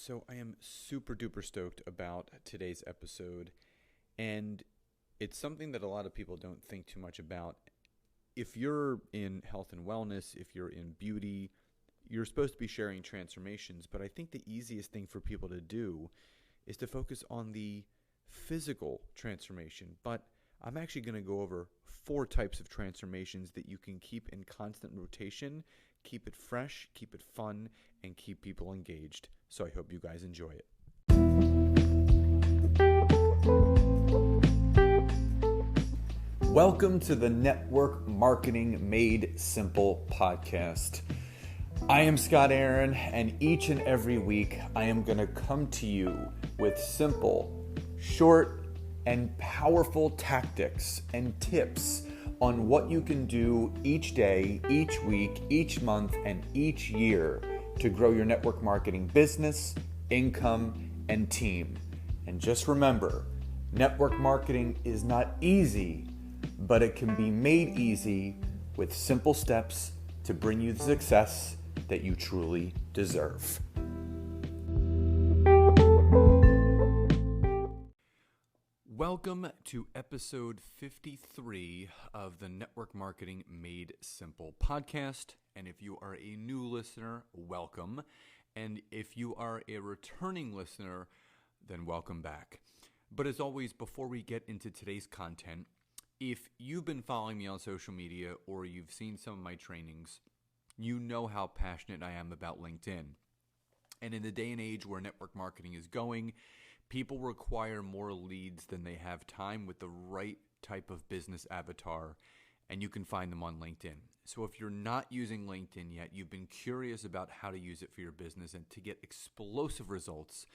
So I am super duper stoked about today's episode, and it's something that a lot of people don't think too much about. If you're in health and wellness, if you're in beauty, you're supposed to be sharing transformations, but I think the easiest thing for people to do is to focus on the physical transformation. But I'm actually going to go over 4 types of transformations that you can keep in constant rotation, keep it fresh, keep it fun, and keep people engaged. So I hope you guys enjoy it. Welcome to the Network Marketing Made Simple podcast. I am Scott Aaron, and each and every week I am going to come to you with simple, short, and powerful tactics and tips on what you can do each day, each week, each month, and each year to grow your network marketing business, income, and team. And just remember, network marketing is not easy, but it can be made easy with simple steps to bring you the success that you truly deserve. Welcome to episode 53 of the Network Marketing Made Simple podcast. And if you are a new listener, welcome. And if you are a returning listener, then welcome back. But as always, before we get into today's content, if you've been following me on social media or you've seen some of my trainings, you know how passionate I am about LinkedIn. And in the day and age where network marketing is going, people require more leads than they have time with the right type of business avatar, and you can find them on LinkedIn. So if you're not using LinkedIn yet, you've been curious about how to use it for your business and to get explosive results,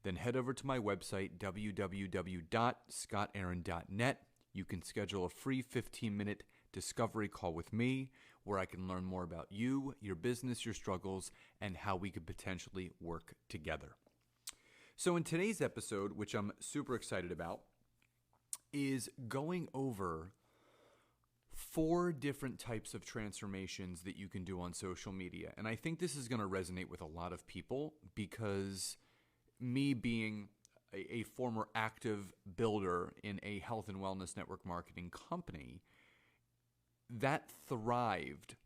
then head over to my website, www.scottaaron.net. You can schedule a free 15-minute discovery call with me where I can learn more about you, your business, your struggles, and how we could potentially work together. So in today's episode, which I'm super excited about, is going over 4 different types of transformations that you can do on social media. And I think this is going to resonate with a lot of people because me being a former active builder in a health and wellness network marketing company, that thrived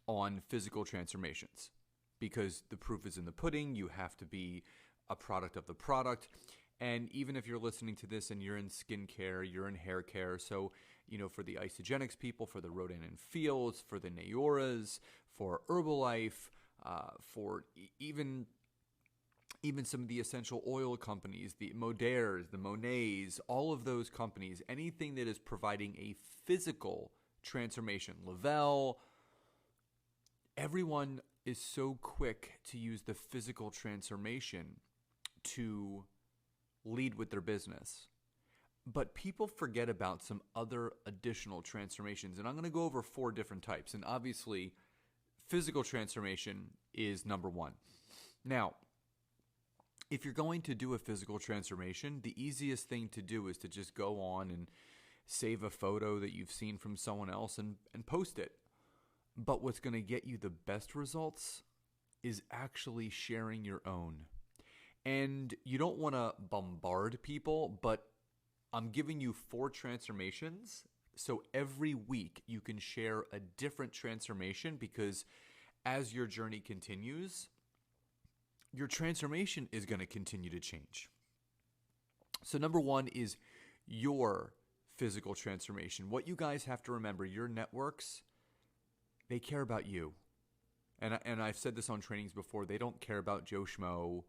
on physical transformations because the proof is in the pudding. You have to be a product of the product. And even if you're listening to this and you're in skincare, you're in hair care, so, for the Isogenics people, for the Rodan and Fields, for the Nayoras, for Herbalife, for even some of the essential oil companies, the Modairs, the Monets, all of those companies, anything that is providing a physical transformation, Lavelle, everyone is so quick to use the physical transformation to lead with their business. But people forget about some other additional transformations. And I'm going to go over 4 different types. And obviously, physical transformation is number 1. Now, if you're going to do a physical transformation, the easiest thing to do is to just go on and save a photo that you've seen from someone else and post it. But what's going to get you the best results is actually sharing your own. And you don't want to bombard people, but I'm giving you 4 transformations. So every week you can share a different transformation because as your journey continues, your transformation is going to continue to change. So number 1 is your physical transformation. What you guys have to remember, your networks, they care about you. And I've said this on trainings before, they don't care about Joe Schmo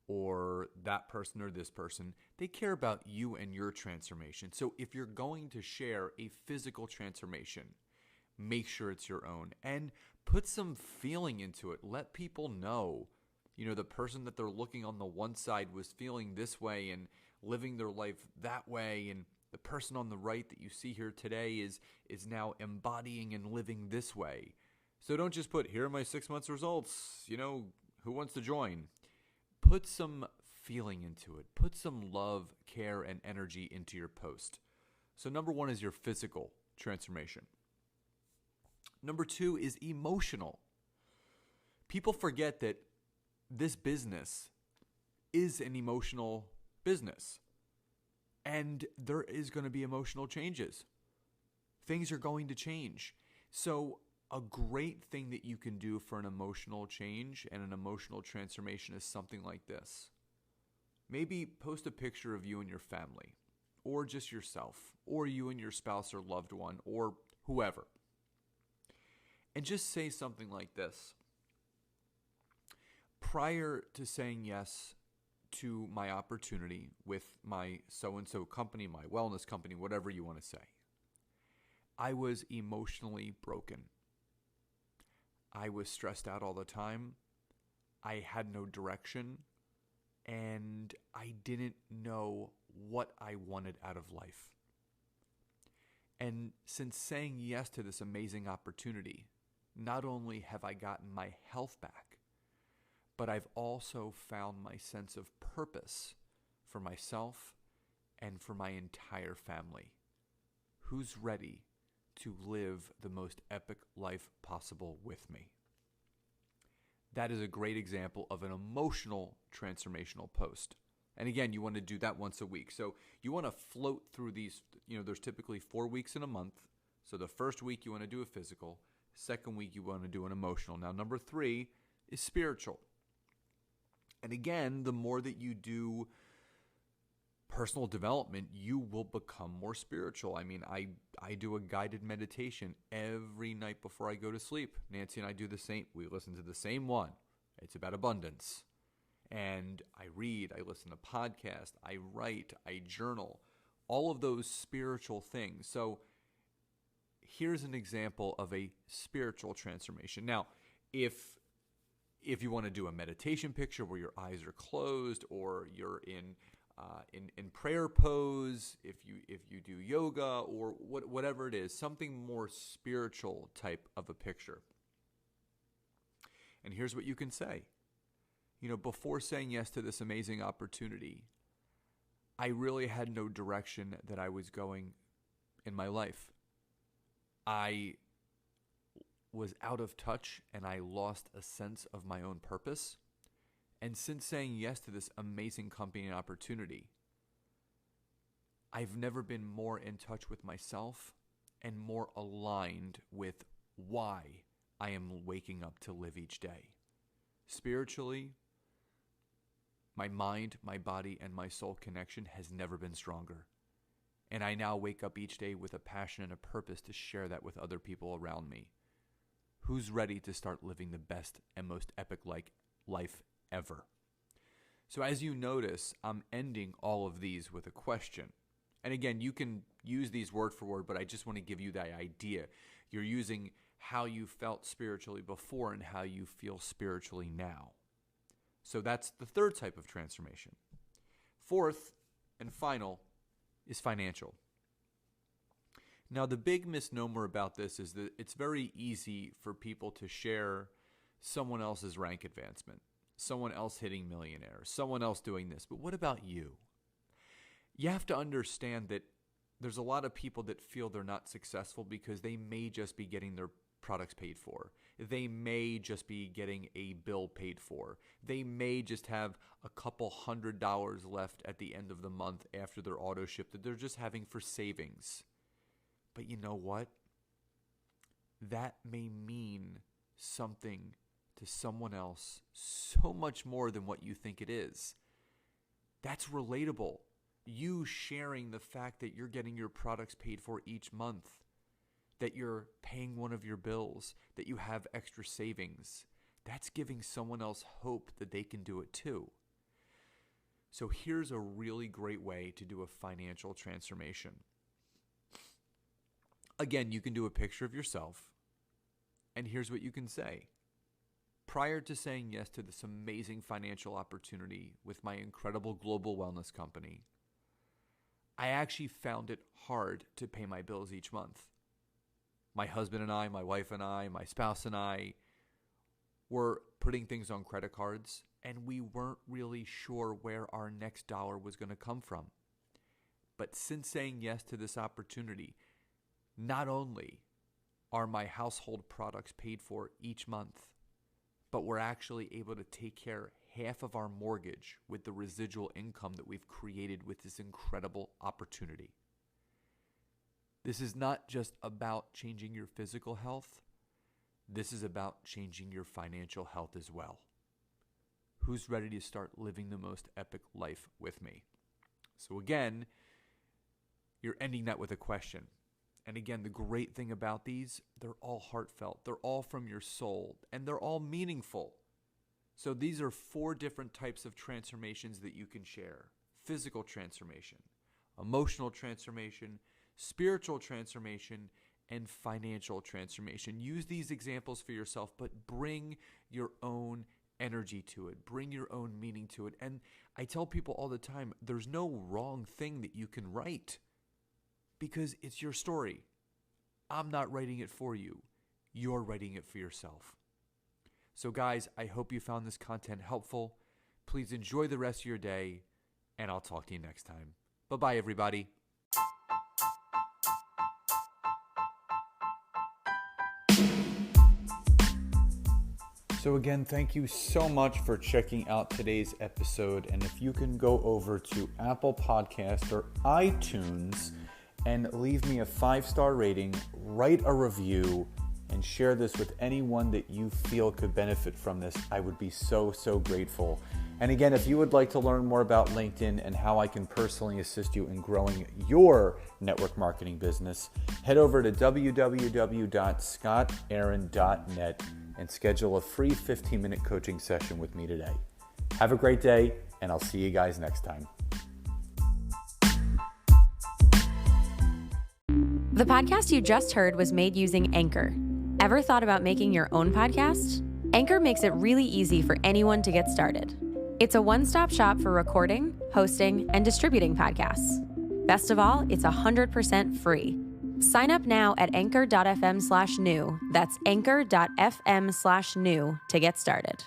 or that person or this person. They care about you and your transformation. So if you're going to share a physical transformation, make sure it's your own and put some feeling into it. Let people know, the person that they're looking on the one side was feeling this way and living their life that way, and the person on the right that you see here today is now embodying and living this way. So don't just put, here are my 6 months results, who wants to join? Put some feeling into it. Put some love, care, and energy into your post. So number 1 is your physical transformation. Number 2 is emotional. People forget that this business is an emotional business. And there is going to be emotional changes. Things are going to change. So a great thing that you can do for an emotional change and an emotional transformation is something like this. Maybe post a picture of you and your family, or just yourself, or you and your spouse or loved one, or whoever. And just say something like this. Prior to saying yes to my opportunity with my so-and-so company, my wellness company, whatever you want to say, I was emotionally broken. I was stressed out all the time. I had no direction. And I didn't know what I wanted out of life. And since saying yes to this amazing opportunity, not only have I gotten my health back, but I've also found my sense of purpose for myself and for my entire family. Who's ready to live the most epic life possible with me? That is a great example of an emotional transformational post. And again, you want to do that once a week. So you want to float through these, there's typically 4 weeks in a month. So the first week you want to do a physical. Second week you want to do an emotional. Now, number 3 is spiritual. And again, the more that you do personal development, you will become more spiritual. I mean, I do a guided meditation every night before I go to sleep. Nancy and I do the same. We listen to the same one. It's about abundance. And I read, I listen to podcasts, I write, I journal, all of those spiritual things. So here's an example of a spiritual transformation. Now, if you want to do a meditation picture where your eyes are closed, or you're in prayer pose, if you do yoga, or whatever it is, something more spiritual type of a picture. And here's what you can say. Before saying yes to this amazing opportunity, I really had no direction that I was going in my life. I was out of touch and I lost a sense of my own purpose. And since saying yes to this amazing company and opportunity, I've never been more in touch with myself and more aligned with why I am waking up to live each day. Spiritually, my mind, my body, and my soul connection has never been stronger. And I now wake up each day with a passion and a purpose to share that with other people around me. Who's ready to start living the best and most epic life ever? So as you notice, I'm ending all of these with a question. And again, you can use these word for word, but I just want to give you that idea. You're using how you felt spiritually before and how you feel spiritually now. So that's the third type of transformation. Fourth and final is financial. Now, the big misnomer about this is that it's very easy for people to share someone else's rank advancement, someone else hitting millionaire, someone else doing this. But what about you? You have to understand that there's a lot of people that feel they're not successful because they may just be getting their products paid for. They may just be getting a bill paid for. They may just have a couple $100 left at the end of the month after their auto ship that they're just having for savings. But you know what? That may mean something to someone else so much more than what you think it is. That's relatable. You sharing the fact that you're getting your products paid for each month, that you're paying one of your bills, that you have extra savings, that's giving someone else hope that they can do it too. So here's a really great way to do a financial transformation. Again, you can do a picture of yourself, and here's what you can say. Prior to saying yes to this amazing financial opportunity with my incredible global wellness company, I actually found it hard to pay my bills each month. My husband and I, my wife and I, my spouse and I were putting things on credit cards, and we weren't really sure where our next dollar was going to come from. But since saying yes to this opportunity, not only are my household products paid for each month, but we're actually able to take care half of our mortgage with the residual income that we've created with this incredible opportunity. This is not just about changing your physical health. This is about changing your financial health as well. Who's ready to start living the most epic life with me? So again, you're ending that with a question. And again, the great thing about these, they're all heartfelt. They're all from your soul, and they're all meaningful. So these are 4 different types of transformations that you can share. Physical transformation, emotional transformation, spiritual transformation, and financial transformation. Use these examples for yourself, but bring your own energy to it. Bring your own meaning to it. And I tell people all the time, there's no wrong thing that you can write because it's your story. I'm not writing it for you. You're writing it for yourself. So guys, I hope you found this content helpful. Please enjoy the rest of your day, and I'll talk to you next time. Bye-bye, everybody. So again, thank you so much for checking out today's episode. And if you can go over to Apple Podcasts or iTunes and leave me a 5-star rating, write a review, and share this with anyone that you feel could benefit from this, I would be so grateful. And again, if you would like to learn more about LinkedIn and how I can personally assist you in growing your network marketing business, head over to www.scottaaron.net and schedule a free 15-minute coaching session with me today. Have a great day, and I'll see you guys next time. The podcast you just heard was made using Anchor. Ever thought about making your own podcast? Anchor makes it really easy for anyone to get started. It's a one-stop shop for recording, hosting, and distributing podcasts. Best of all, it's 100% free. Sign up now at anchor.fm/new. That's anchor.fm/new to get started.